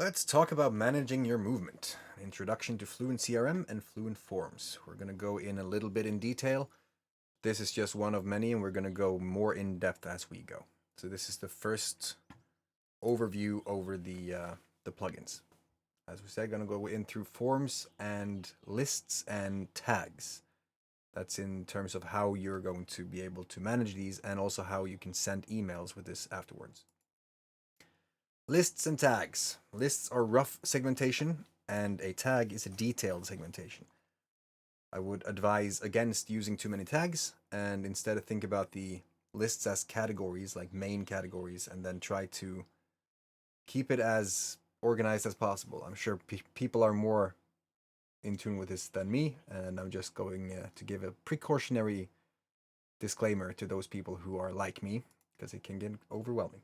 Let's talk about managing your movement. Introduction to FluentCRM and Fluent Forms. We're going to go in a little bit in detail. This is just one of many, and we're going to go more in depth as we go. So this is the first overview over the plugins. As we said, going to go in through forms and lists and tags. That's in terms of how you're going to be able to manage these and also how you can send emails with this afterwards. Lists and tags. Lists are rough segmentation, and a tag is a detailed segmentation. I would advise against using too many tags, and instead think about the lists as categories, like main categories, and then try to keep it as organized as possible. I'm sure people are more in tune with this than me, and I'm just going to give a precautionary disclaimer to those people who are like me, because it can get overwhelming.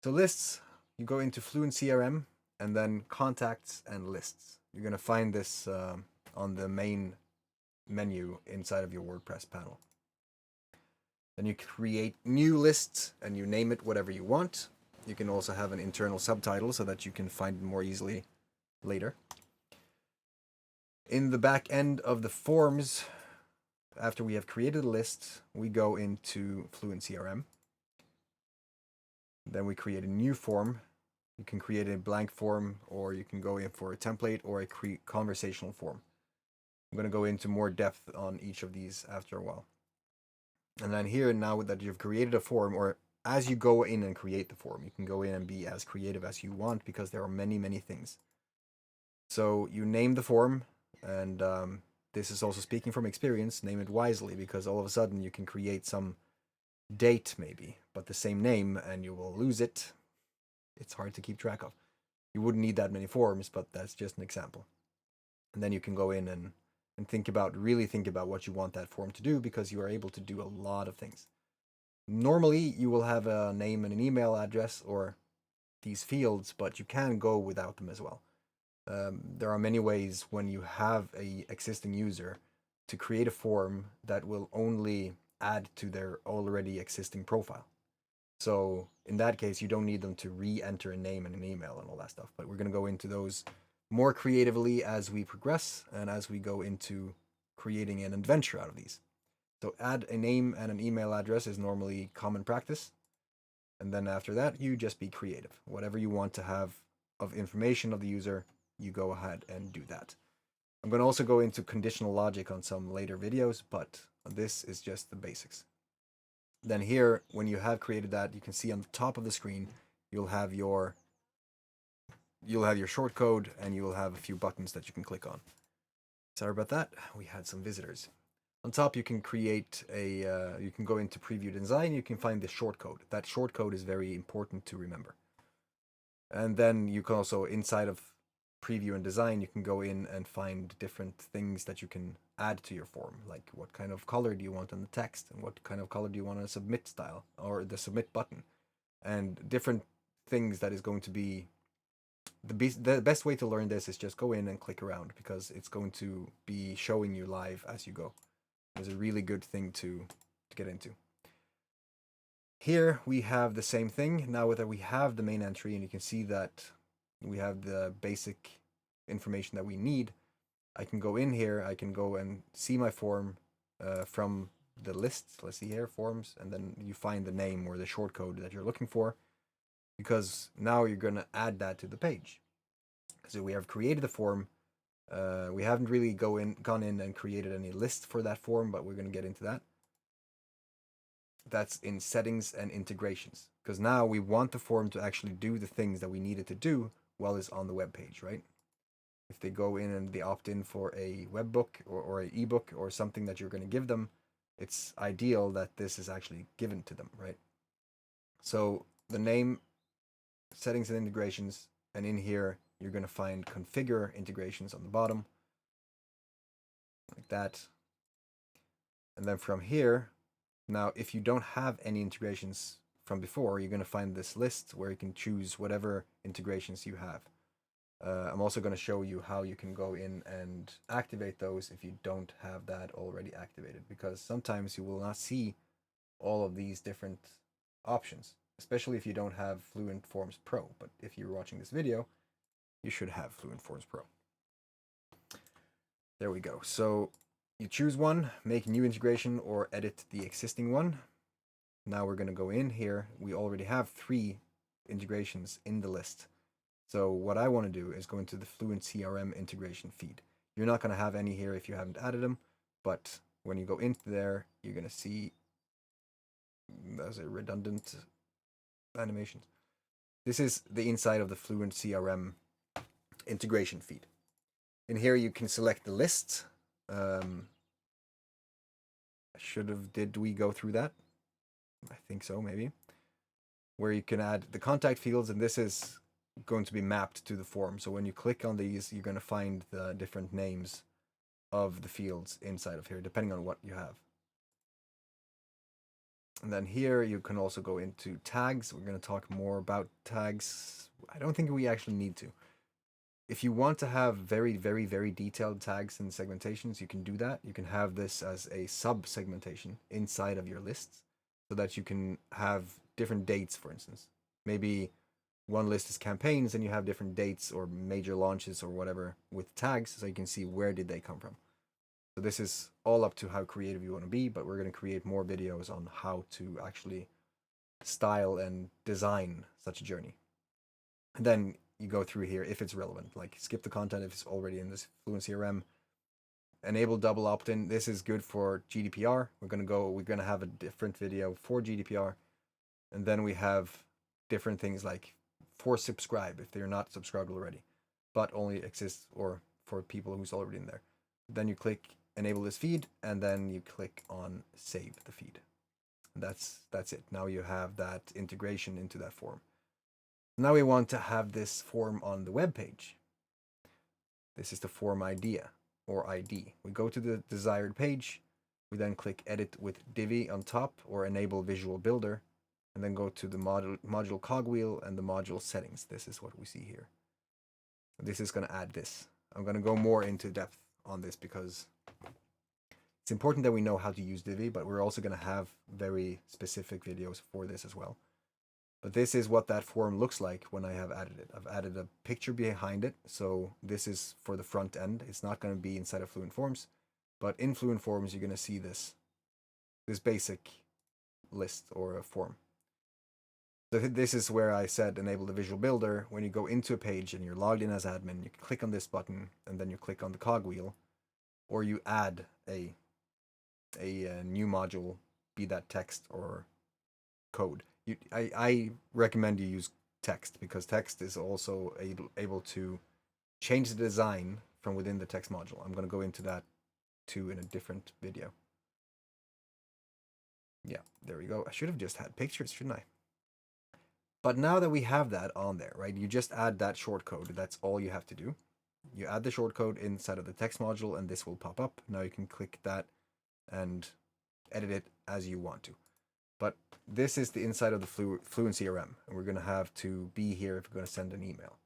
So lists, you go into FluentCRM and then contacts and lists. You're going to find this on the main menu inside of your WordPress panel. Then you create new lists and you name it whatever you want. You can also have an internal subtitle so that you can find it more easily later. In the back end of the forms, after we have created a list, we go into FluentCRM. Then we create a new form. You can create a blank form, or you can go in for a template or a conversational form. I'm going to go into more depth on each of these after a while. And then here, now that you've created a form, or as you go in and create the form, you can go in and be as creative as you want because there are many, many things. So you name the form, and this is also speaking from experience, name it wisely, because all of a sudden you can create some date maybe, but the same name, and you will lose it. It's hard to keep track of. You wouldn't need that many forms, but that's just an example. And then you can go in and really think about what you want that form to do, because you are able to do a lot of things. Normally, you will have a name and an email address or these fields, but you can go without them as well. There are many ways when you have a existing user to create a form that will only add to their already existing profile. So in that case, you don't need them to re-enter a name and an email and all that stuff. But we're going to go into those more creatively as we progress and as we go into creating an adventure out of these. So add a name and an email address is normally common practice. And then after that, you just be creative. Whatever you want to have of information of the user, you go ahead and do that. I'm going to also go into conditional logic on some later videos, but this is just the basics. Then here, when you have created that, you can see on the top of the screen, you'll have your short code, and you will have a few buttons that you can click on. Sorry about that. We had some visitors. On top, you can create you can go into preview design. You can find the short code. That short code is very important to remember. And then you can also, inside of preview and design, you can go in and find different things that you can add to your form, like what kind of color do you want on the text, and what kind of color do you want on a submit style or the submit button, and different things that is going to be the best way to learn this is just go in and click around, because it's going to be showing you live as you go. It's a really good thing to get into. Here we have the same thing. Now that we have the main entry, and you can see that we have the basic information that we need, I can go in here, I can go and see my form from the list. Let's see here, forms, and then you find the name or the short code that you're looking for, because now you're going to add that to the page. So we have created the form. We haven't really gone in and created any list for that form, but we're going to get into that. That's in settings and integrations, because now we want the form to actually do the things that we need it to do while it's on the web page, right? If they go in and they opt in for a webbook or an ebook or something that you're going to give them, it's ideal that this is actually given to them, right? So the name, settings and integrations, and in here you're going to find configure integrations on the bottom, like that. And then from here, now if you don't have any integrations from before, you're going to find this list where you can choose whatever integrations you have. I'm also going to show you how you can go in and activate those if you don't have that already activated, because sometimes you will not see all of these different options. especially if you don't have Fluent Forms Pro. But if you're watching this video, you should have Fluent Forms Pro. There we go. So you choose one, make a new integration, or edit the existing one. Now we're going to go in here. We already have 3 integrations in the list. So what I want to do is go into the FluentCRM integration feed. You're not going to have any here if you haven't added them, but when you go into there, you're going to see those are redundant animations. This is the inside of the FluentCRM integration feed. In here, you can select the list. Did we go through that? I think so, maybe. Where you can add the contact fields, and this is going to be mapped to the form. So when you click on these, you're going to find the different names of the fields inside of here, depending on what you have. And then here you can also go into tags. We're going to talk more about tags. I don't think we actually need to. If you want to have very, very, very detailed tags and segmentations, you can do that. You can have this as a sub-segmentation inside of your lists so that you can have different dates, for instance. Maybe one list is campaigns and you have different dates or major launches or whatever with tags so you can see where did they come from. So this is all up to how creative you want to be, but we're going to create more videos on how to actually style and design such a journey. And then you go through here if it's relevant, like skip the content if it's already in this FluentCRM. Enable double opt-in. This is good for GDPR. We're going to have a different video for GDPR. And then we have different things like for subscribe if they're not subscribed already, but only exists or for people who's already in there. Then you click enable this feed, and then you click on save the feed. That's it. Now you have that integration into that form. Now we want to have this form on the web page. This is the form idea or ID. We go to the desired page. We then click edit with Divi on top or enable visual builder, and then go to the module cogwheel and the module settings. This is what we see here. This is going to add this. I'm going to go more into depth on this because it's important that we know how to use Divi, but we're also going to have very specific videos for this as well. But this is what that form looks like when I have added it. I've added a picture behind it, so this is for the front end. It's not going to be inside of Fluent Forms, but in Fluent Forms, you're going to see this basic list or a form. So this is where I said enable the visual builder. When you go into a page and you're logged in as admin, you can click on this button and then you click on the cogwheel, or you add a new module, be that text or code. I recommend you use text because text is also able to change the design from within the text module. I'm going to go into that too in a different video. Yeah, there we go. I should have just had pictures, shouldn't I? But now that we have that on there, right, you just add that shortcode. That's all you have to do. You add the shortcode inside of the text module and this will pop up. Now you can click that and edit it as you want to. But this is the inside of the FluentCRM, and we're going to have to be here if we're going to send an email.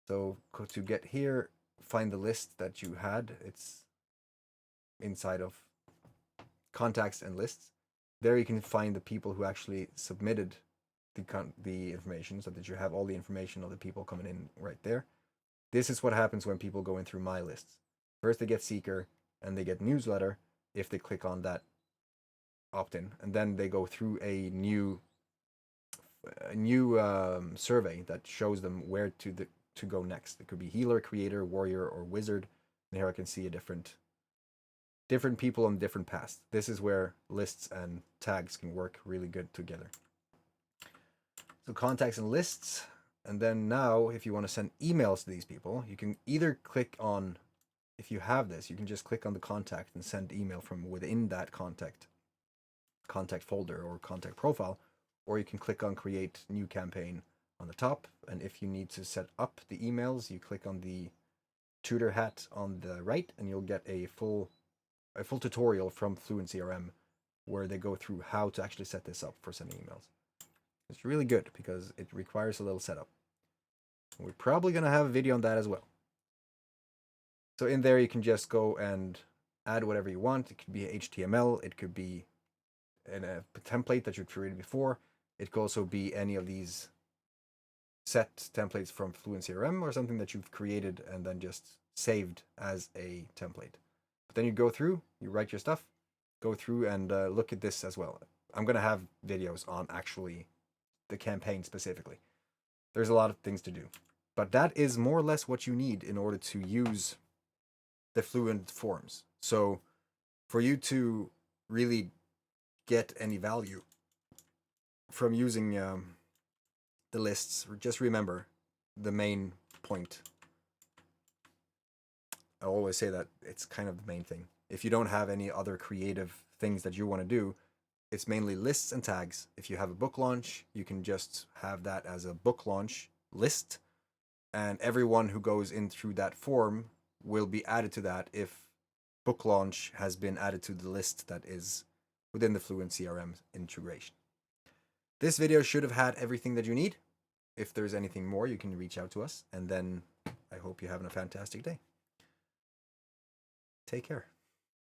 So to get here, find the list that you had. It's inside of contacts and lists. There you can find the people who actually submitted the information so that you have all the information of the people coming in right there. This is what happens when people go in through my lists. First they get Seeker and they get newsletter if they click on that opt-in, and then they go through a new survey that shows them where to go next. It could be healer, creator, warrior, or wizard. And here I can see a different people on different paths. This is where lists and tags can work really good together. So contacts and lists, and then now if you want to send emails to these people, you can either click on, if you have this, you can just click on the contact and send email from within that contact folder or contact profile, or you can click on create new campaign on the top, and if you need to set up the emails, you click on the tutor hat on the right and you'll get a full tutorial from FluentCRM where they go through how to actually set this up for sending emails. It's really good because it requires a little setup. We're probably going to have a video on that as well. So in there you can just go and add whatever you want. It could be HTML, it could be in a template that you've created before. It could also be any of these set templates from FluentCRM or something that you've created and then just saved as a template. But then you go through, you write your stuff, go through and look at this as well. I'm going to have videos on actually the campaign specifically. There's a lot of things to do. But that is more or less what you need in order to use the Fluent forms. So for you to really get any value from using the lists, just remember the main point. I always say that it's kind of the main thing. If you don't have any other creative things that you want to do, it's mainly lists and tags. If you have a book launch, you can just have that as a book launch list, and everyone who goes in through that form will be added to that if book launch has been added to the list that is within the Fluent CRM integration. This video should have had everything that you need. If there's anything more, you can reach out to us, and then I hope you're having a fantastic day. Take care.